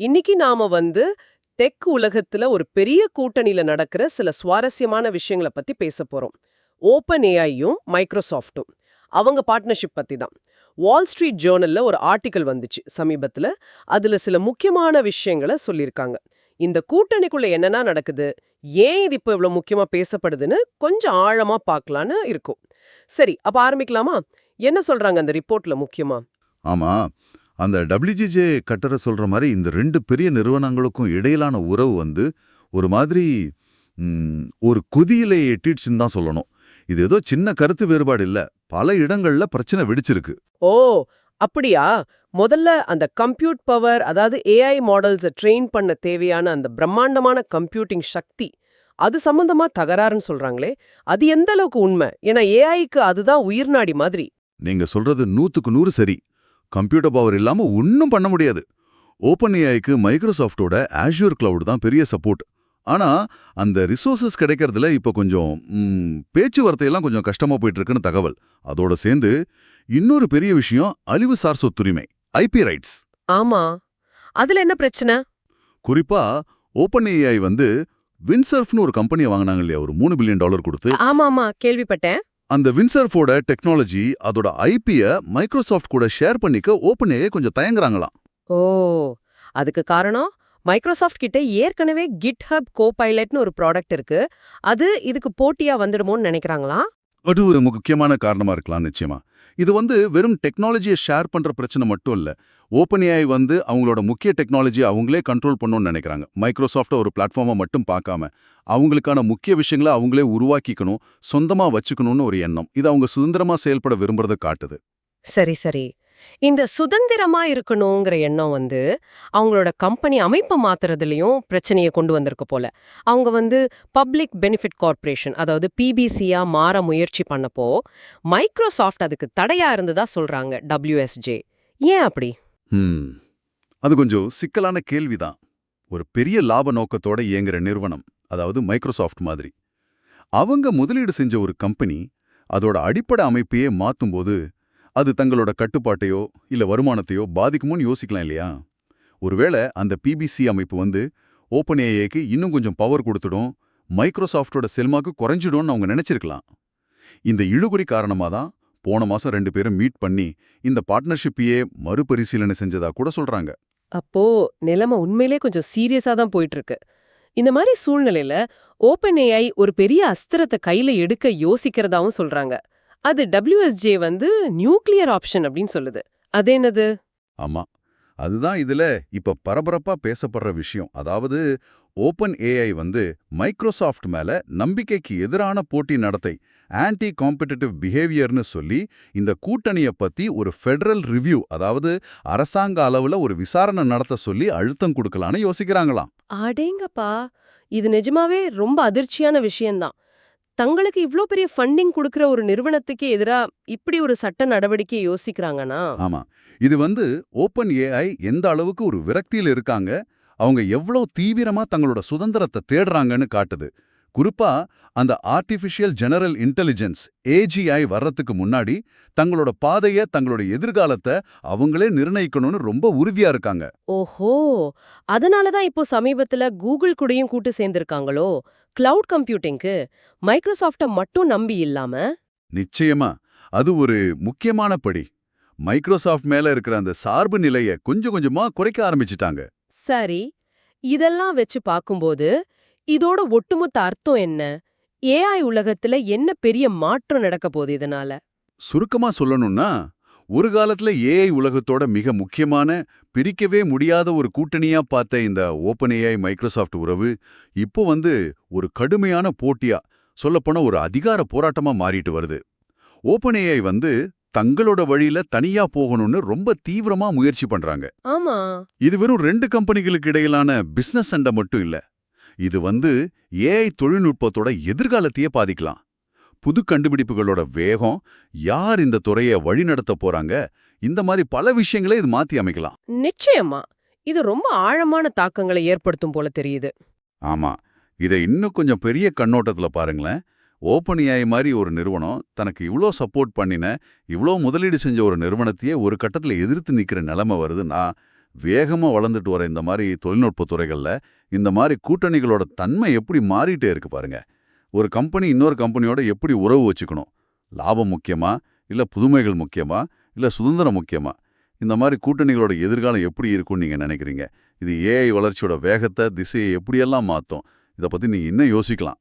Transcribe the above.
இன்னைக்கு நாம டெக் உலகத்துல ஒரு பெரிய கூட்டணியில நடக்கிற சில சுவாரஸ்யமான விஷயங்களை பத்தி பேச போறோம். ஓப்பன் ஏஐயும் மைக்ரோசாஃப்ட்டும் அவங்க பார்ட்னர்ஷிப் பத்தி தான். வால் ஸ்ட்ரீட் ஜேர்னல்ல ஒரு ஆர்டிக்கல் வந்துச்சு சமீபத்துல. அதுல சில முக்கியமான விஷயங்களை சொல்லியிருக்காங்க. இந்த கூட்டணிக்குள்ள என்னென்ன நடக்குது, ஏன் இது இப்போ இவ்வளவு முக்கியமா பேசப்படுதுன்னு கொஞ்சம் ஆழமா பார்க்கலான்னு இருக்கும். சரி, அப்ப ஆரம்பிக்கலாமா? என்ன சொல்றாங்க அந்த ரிப்போர்ட்ல முக்கியமா? ஆமா. அந்த WGJ கட்டர சொல்ற மாரி இந்த 2 பெரிய நிறுவனங்களுக்கும் இடையிலான உறவு ஒரு மாதிரி ஒரு குதியிலே எட்டிடுச்சுன்னு தான் சொல்லணும். இது ஏதோ சின்ன கருத்து வேறுபாடு இல்ல. பல இடங்கள்ல பிரச்சனை வெடிச்சிருக்கு. ஓ, அப்படியா? முதல்ல அந்த கம்ப்யூட் பவர், அதாவது ஏஐ மாடல்ஸை ட்ரெயின் பண்ண தேவையான அந்த பிரம்மாண்டமான கம்ப்யூட்டிங் சக்தி, அது சம்பந்தமா தகராறுன்னு சொல்றாங்களே, அது எந்த அளவுக்கு உண்மை? ஏன்னா ஏஐக்கு அதுதான் உயிர்நாடி மாதிரி. நீங்க சொல்றது 100க்கு 100 சரி. கம்ப்யூட்டர் பவர் இல்லாம ஒன்னும் பண்ண முடியாது. ஓப்பன் ஏஐக்கு மைக்ரோசாஃப்டோட Azure கிளவுட் தான் பெரிய சப்போர்ட். ஆனா அந்த ரிசோர்சஸ் கிடைக்கிறதுல இப்ப கொஞ்சம் பேச்சுவார்த்தையெல்லாம் கொஞ்சம் கஷ்டமா போயிட்டு இருக்குன்னு தகவல். அதோட சேர்ந்து இன்னொரு பெரிய விஷயம் அழிவுசார் சொத்துரிமை, ஐபி ரைட்ஸ். ஆமா, அதுல என்ன பிரச்சனை? குறிப்பா ஓப்பன் ஏஐ வின்சர்ஃப்னு ஒரு கம்பெனியை வாங்கினாங்க இல்லையா, ஒரு $3 பில்லியன் கொடுத்து. ஆமாமா, கேள்விப்பட்டேன். அந்த வின்சர்ஃபோட டெக்னாலஜி, அதோட ஐபிய மைக்ரோசாஃப்ட் கூட ஷேர் பண்ணிக்க ஓப்பன் ஏஐ கொஞ்சம் தயங்குறாங்களாம். ஓ, அதுக்கு காரணம் மைக்ரோசாஃப்ட் கிட்ட ஏற்கனவே கிட்ஹப் கோபைலட்னு ஒரு ப்ராடக்ட் இருக்கு. அது இதுக்கு போட்டியா வந்துடுமோன்னு நினைக்கிறாங்களா? அது ஒரு முக்கியமான காரணமா இருக்கலாம் நிச்சயமா. இது வெறும் டெக்னாலஜியை ஷேர் பண்ற பிரச்சனை மட்டும் இல்ல. ஓப்பன் ஏஐ அவங்களோட முக்கிய டெக்னாலஜியை அவங்களே கண்ட்ரோல் பண்ணணும்னு நினைக்கிறாங்க. மைக்ரோசாஃப்ட ஒரு பிளாட்ஃபார்மா மட்டும் பார்க்காம அவங்களுக்கான முக்கிய விஷயங்களை அவங்களே உருவாக்கிக்கணும், சொந்தமா வச்சுக்கணும்னு ஒரு எண்ணம். இது அவங்க சுதந்திரமா செயல்பட விரும்புறத காட்டுது. சரி சரி. இந்த சுதந்திரமா இருக்கணுங்கிற எண்ணம் அவங்களோட கம்பெனி அமைப்பை மாத்துறதுலயும் பிரச்சனையை கொண்டு வந்திருக்கு போல. அவங்க பப்ளிக் பெனிஃபிட் கார்ப்பரேஷன், அதாவது பிபிசியா மாற முயற்சி பண்ணப்போ மைக்ரோசாஃப்ட் அதுக்கு தடையா இருந்ததா சொல்றாங்க WSJ. ஏன் அப்படி? அது கொஞ்சம் சிக்கலான கேள்விதான். ஒரு பெரிய லாப நோக்கத்தோட இயங்குற நிறுவனம், அதாவது மைக்ரோசாஃப்ட் மாதிரி, அவங்க முதலீடு செஞ்ச ஒரு கம்பெனி அதோட அடிப்படை அமைப்பையே மாத்தும்போது அது தங்களோட கட்டுப்பாட்டையோ இல்ல வருமானத்தையோ பாதிக்குமோன்னு யோசிக்கலாம் இல்லையா? ஒருவேளை அந்த பிபிசி அமைப்பு ஓப்பன் ஏஐக்கு இன்னும் கொஞ்சம் பவர் கொடுத்துடும், மைக்ரோசாஃப்டோட செல்மாக்கு குறைஞ்சிடும்னு அவங்க நினைச்சிருக்கலாம். இந்த இழுகுறி காரணமா தான் போன மாசம் 2 பேரும் மீட் பண்ணி இந்த பார்ட்னர்ஷிப்பையே மறுபரிசீலனை செஞ்சதா கூட சொல்றாங்க. அப்போ நிலைமை உண்மையிலே கொஞ்சம் சீரியஸா தான் போயிட்டு இருக்கு. இந்த மாதிரி சூழ்நிலையில ஓப்பன் ஏஐ ஒரு பெரிய அஸ்திரத்தை கையில எடுக்க யோசிக்கிறதாவும் சொல்றாங்க. அது WSJ நியூக்ளியர் ஆப்ஷன் அப்படின்னு சொல்லுது. அது என்னது? ஆமா, அதுதான் இதுல இப்ப பரபரப்பா பேசப்படுற விஷயம். அதாவது ஓப்பன் ஏஐ மைக்ரோசாஃப்ட் மேல நம்பிக்கைக்கு எதிரான போட்டி நடத்தை, ஆன்டி காம்படிட்டிவ் பிஹேவியர்னு சொல்லி இந்த கூட்டணியை பத்தி ஒரு ஃபெடரல் ரிவ்யூ, அதாவது அரசாங்க அளவுல ஒரு விசாரணை நடத்த சொல்லி அழுத்தம் கொடுக்கலான்னு யோசிக்கிறாங்களாம். அடேங்கப்பா, இது நிஜமாவே ரொம்ப அதிர்ச்சியான விஷயம்தான். தங்களுக்கு இவ்ளோ பெரிய ஃபண்டிங் கொடுக்கிற ஒரு நிறுவனத்துக்கு எதிரா இப்படி ஒரு சட்ட நடவடிக்கை யோசிக்கிறாங்கன்னா? ஆமா, இது ஓப்பன் ஏஐ எந்த அளவுக்கு ஒரு விரக்தியில் இருக்காங்க, அவங்க எவ்வளவு தீவிரமா தங்களோட சுதந்திரத்தை தேடுறாங்கன்னு காட்டுது. குறிப்பா அந்த ஆர்டிஃபிஷியல் ஜெனரல் இன்டெலிஜென்ஸ் AGI வர்றதுக்கு முன்னாடி தங்களோட பாதைய, தங்களோட எதிர்காலத்தை அவங்களே நிர்ணயிக்கணும்னு ரொம்ப உறுதியா இருக்காங்க. ஓஹோ, அதனாலதான் இப்போ சமீபத்துல கூகுள் கூடயும் கூட்டு சேர்ந்திருக்காங்களோ கிளவுட் கம்ப்யூட்டிங்க்கு? மைக்ரோசாஃப்ட மட்டும் நம்பி இல்லாம. நிச்சயமா, அது ஒரு முக்கியமான படி. மைக்ரோசாஃப்ட் மேல இருக்கிற அந்த சார்பு நிலையை கொஞ்சம் கொஞ்சமா குறைக்க ஆரம்பிச்சிட்டாங்க. சரி, இதெல்லாம் வச்சு பார்க்கும்போது இதோட ஒட்டுமொத்த அர்த்தம் என்ன? ஏஐ உலகத்துல என்ன பெரிய மாற்றம் நடக்க போகுது இதனால? சுருக்கமா சொல்லணும்னா, ஒரு காலத்துல ஏஐ உலகத்தோட மிக முக்கியமான, பிரிக்கவே முடியாத ஒரு கூட்டணியா பார்த்த இந்த ஓப்பன் ஏஐ மைக்ரோசாஃப்ட் உறவு இப்போ ஒரு கடுமையான போட்டியா, சொல்லப்போன ஒரு அதிகார போராட்டமா மாறிட்டு வருது. ஓப்பன் ஏஐ தங்களோட வழியில தனியா போகணும்னு ரொம்ப தீவிரமா முயற்சி பண்றாங்க. ஆமா, இது வெறும் 2 கம்பெனிகளுக்கு இடையிலான பிசினஸ் சண்டை மட்டும் இல்ல. இது ஏஐ தொழில்நுட்பத்தோட எதிர்காலத்தையே பாதிக்கலாம். புது கண்டுபிடிப்புகளோட வேகம், யார் இந்த துறையை வழிநடத்த போறாங்க, இந்த மாதிரி பல விஷயங்களே இது மாத்தி அமைக்கலாம். நிச்சயமா இது ரொம்ப ஆழமான தாக்கங்களை ஏற்படுத்தும் போல தெரியுது. ஆமா, இதை இன்னும் கொஞ்சம் பெரிய கண்ணோட்டத்துல பாருங்களேன். ஓப்பன் ஏஐ மாதிரி ஒரு நிறுவனம் தனக்கு இவ்ளோ சப்போர்ட் பண்ணின, இவ்ளோ முதலீடு செஞ்ச ஒரு நிறுவனத்தையே ஒரு கட்டத்துல எதிர்த்து நிக்கிற நிலைமை வருதுன்னா, வேகமா வளர்ந்துட்டு வர இந்த மாதிரி தொழில்நுட்ப துறைகள்ல இந்த மாதிரி கூட்டணிகளோட தன்மை எப்படி மாறிட்டே இருக்கு பாருங்க. ஒரு கம்பெனி இன்னொரு கம்பெனியோட எப்படி உறவு வச்சுக்கணும்? லாபம் முக்கியமா? இல்ல புதுமைகள் முக்கியமா? இல்ல சுதந்திரம் முக்கியமா? இந்த மாதிரி கூட்டணிகளோட எதிர்காலம் எப்படி இருக்கும்னு நீங்க நினைக்கிறீங்க? இது ஏஐ வளர்ச்சியோட வேகத்தை, திசையை எப்படியெல்லாம் மாத்தும்? இத பத்தி நீங்க இன்னும் யோசிக்கலாம்.